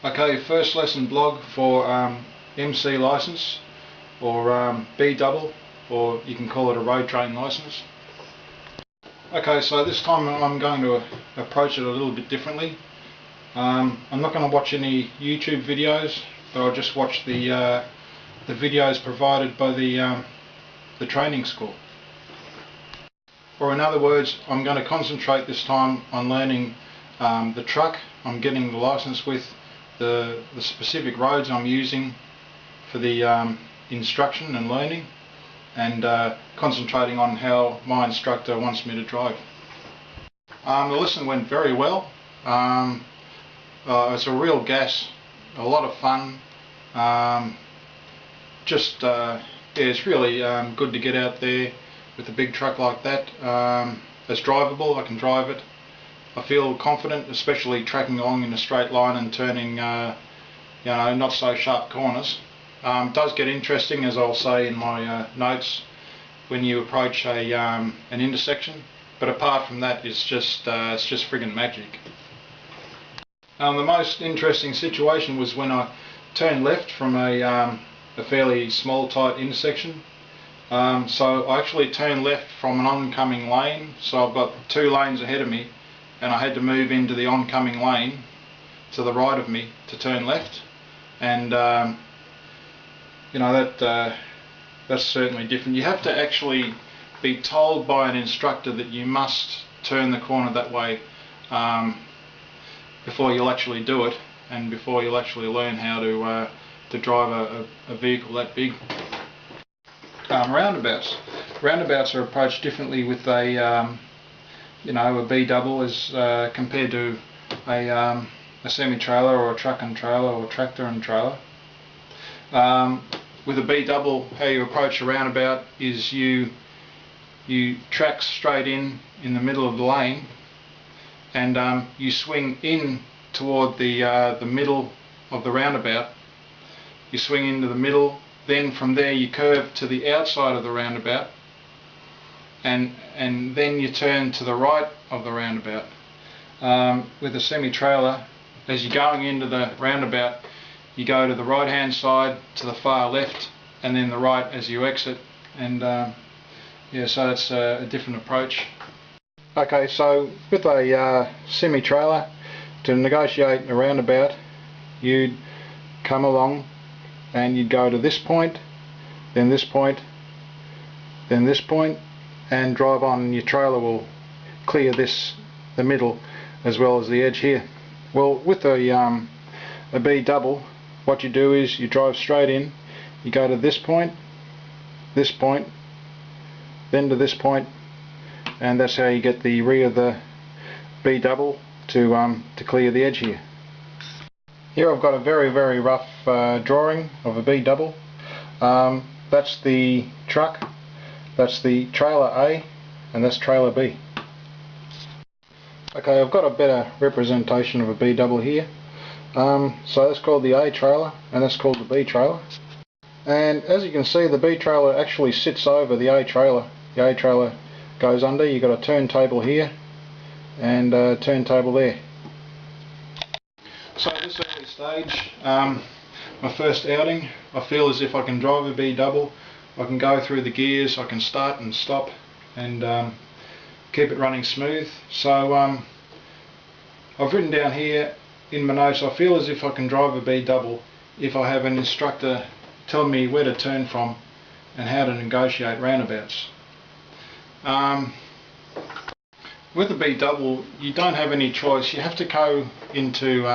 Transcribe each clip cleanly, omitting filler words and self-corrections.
Okay, first lesson blog for MC license or B double, or you can call it a road train license. Okay, so this time I'm going to approach it a little bit differently. I'm not going to watch any YouTube videos, but I'll just watch the videos provided by the training school. Or in other words, I'm going to concentrate this time on learning the truck I'm getting the license with, the specific roads I'm using for the instruction and learning, and concentrating on how my instructor wants me to drive. The lesson went very well. It's a real gas, a lot of fun. Yeah, it's really good to get out there with a big truck like that. It's drivable, I can drive it. I feel confident, especially tracking along in a straight line and turning not so sharp corners. It does get interesting, as I'll say in my notes, when you approach an intersection, but apart from that, it's just friggin' magic. The most interesting situation was when I turned left from a fairly small tight intersection. So I actually turned left from an oncoming lane, so I've got two lanes ahead of me, and I had to move into the oncoming lane to the right of me to turn left, and that's certainly different. You have to actually be told by an instructor that you must turn the corner that way before you'll actually do it, and before you'll actually learn how to drive a vehicle that big. Roundabouts are approached differently with a B double as compared to a semi-trailer or a truck and trailer or tractor and trailer. With a B double, how you approach a roundabout is you track straight in the middle of the lane, and you swing in toward the middle of the roundabout. You swing into the middle, then from there you curve to the outside of the roundabout, and then you turn to the right of the roundabout. With a semi-trailer, as you're going into the roundabout, you go to the right hand side, to the far left, and then the right as you exit, and so that's a different approach. Okay, so with a semi-trailer, to negotiate a roundabout, you'd come along and you'd go to this point, then this point, then this point, and drive on, and your trailer will clear the middle as well as the edge here. Well, with a B double, what you do is you drive straight in, you go to this point, then to this point, and that's how you get the rear of the B double to clear the edge here. Here I've got a very, very rough drawing of a B double. That's the truck, that's the trailer A, and that's trailer B. Okay, I've got a better representation of a B double here. So that's called the A trailer, and that's called the B trailer. And as you can see, the B trailer actually sits over the A trailer. The A trailer goes under. You've got a turntable here and a turntable there. So at this early stage, my first outing, I feel as if I can drive a B double. I can go through the gears, I can start and stop, and keep it running smooth. So I've written down here in my notes, I feel as if I can drive a B double if I have an instructor telling me where to turn from and how to negotiate roundabouts. With a B double, you don't have any choice. You have to go into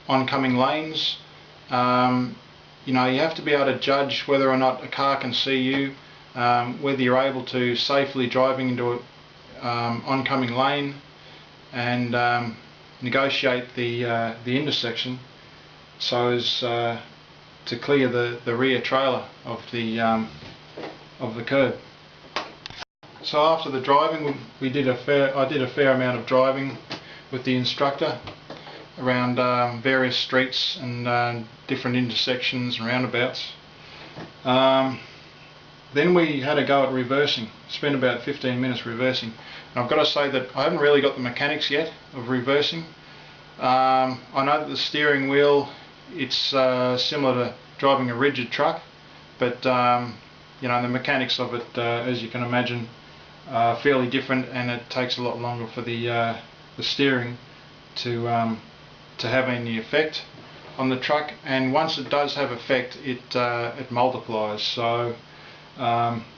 oncoming lanes. You have to be able to judge whether or not a car can see you, whether you're able to safely driving into an oncoming lane, and negotiate the intersection so as to clear the rear trailer of the curb. So after the driving, I did a fair amount of driving with the instructor around various streets and different intersections and roundabouts. Then we had a go at reversing. Spent about 15 minutes reversing. And I've got to say that I haven't really got the mechanics yet of reversing. I know that the steering wheel, it's similar to driving a rigid truck, but you know, the mechanics of it, as you can imagine, are fairly different, and it takes a lot longer for the steering to have any effect on the truck. And once it does have effect, it multiplies. So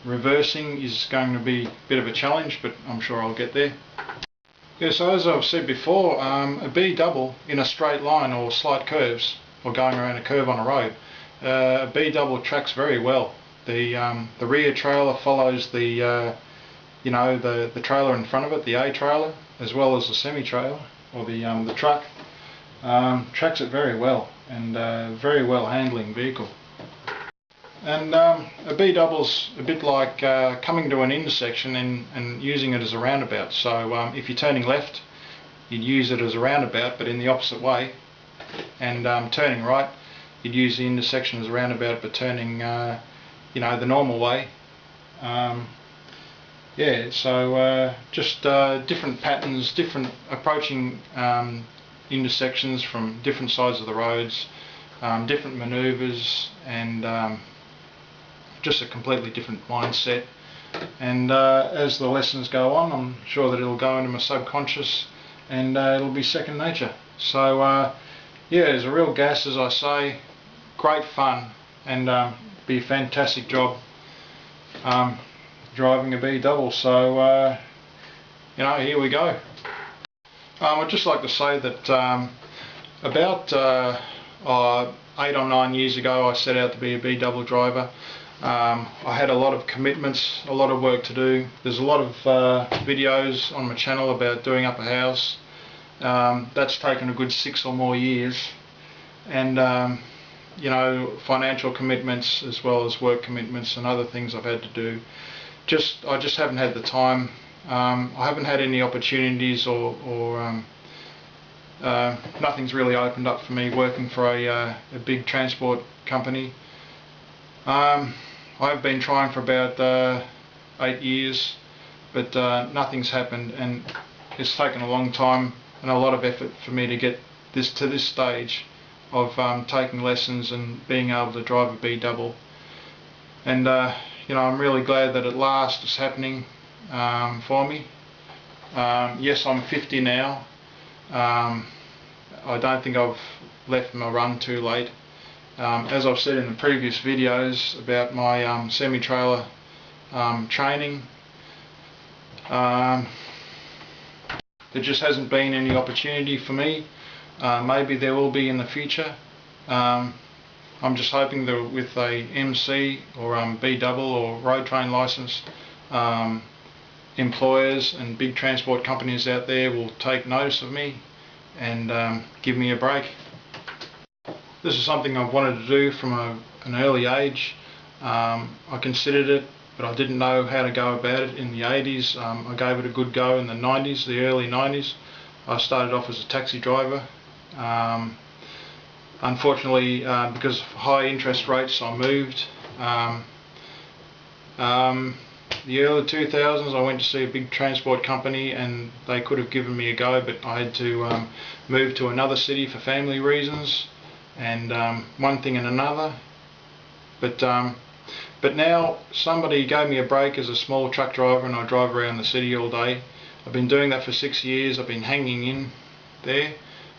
reversing is going to be a bit of a challenge, but I'm sure I'll get there. Yeah, so as I've said before, a B double in a straight line or slight curves, or going around a curve on a road, a B double tracks very well. The rear trailer follows the you know, the trailer in front of it, the A trailer, as well as the semi trailer or the truck. Tracks it very well, and very well handling vehicle. And a B double's a bit like coming to an intersection and using it as a roundabout. So if you're turning left, you'd use it as a roundabout, but in the opposite way. And turning right, you'd use the intersection as a roundabout, but turning you know, the normal way. Yeah, so just different patterns, different approaching intersections from different sides of the roads, different manoeuvres, and just a completely different mindset. And as the lessons go on, I'm sure that it'll go into my subconscious, and it'll be second nature. So yeah, it's a real gas, as I say, great fun, and be a fantastic job driving a B double. So you know, here we go. I'd just like to say that about 8 or 9 years ago, I set out to be a B double driver. I had a lot of commitments, a lot of work to do. There's a lot of videos on my channel about doing up a house. That's taken a good 6 or more years, and you know, financial commitments as well as work commitments and other things I've had to do. I just haven't had the time. I haven't had any opportunities, or nothing's really opened up for me working for a big transport company. I've been trying for about 8 years, but nothing's happened, and it's taken a long time and a lot of effort for me to get to this stage of taking lessons and being able to drive a B double. And you know, I'm really glad that at last it's happening for me. Yes, I'm 50 now. I don't think I've left my run too late. As I've said in the previous videos about my semi-trailer training, there just hasn't been any opportunity for me. Maybe there will be in the future. I'm just hoping that with a MC or B double or road train license, employers and big transport companies out there will take notice of me and give me a break. This is something I've wanted to do from an early age. I considered it, but I didn't know how to go about it in the 80s. I gave it a good go in the 90s, the early 90s. I started off as a taxi driver. Unfortunately, because of high interest rates, I moved. The early 2000s, I went to see a big transport company, and they could have given me a go, but I had to move to another city for family reasons, and one thing and another. But now somebody gave me a break as a small truck driver, and I drive around the city all day. I've been doing that for 6 years. I've been hanging in there.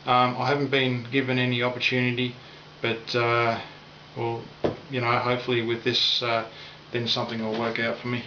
I haven't been given any opportunity, but well, you know, hopefully with this then something will work out for me.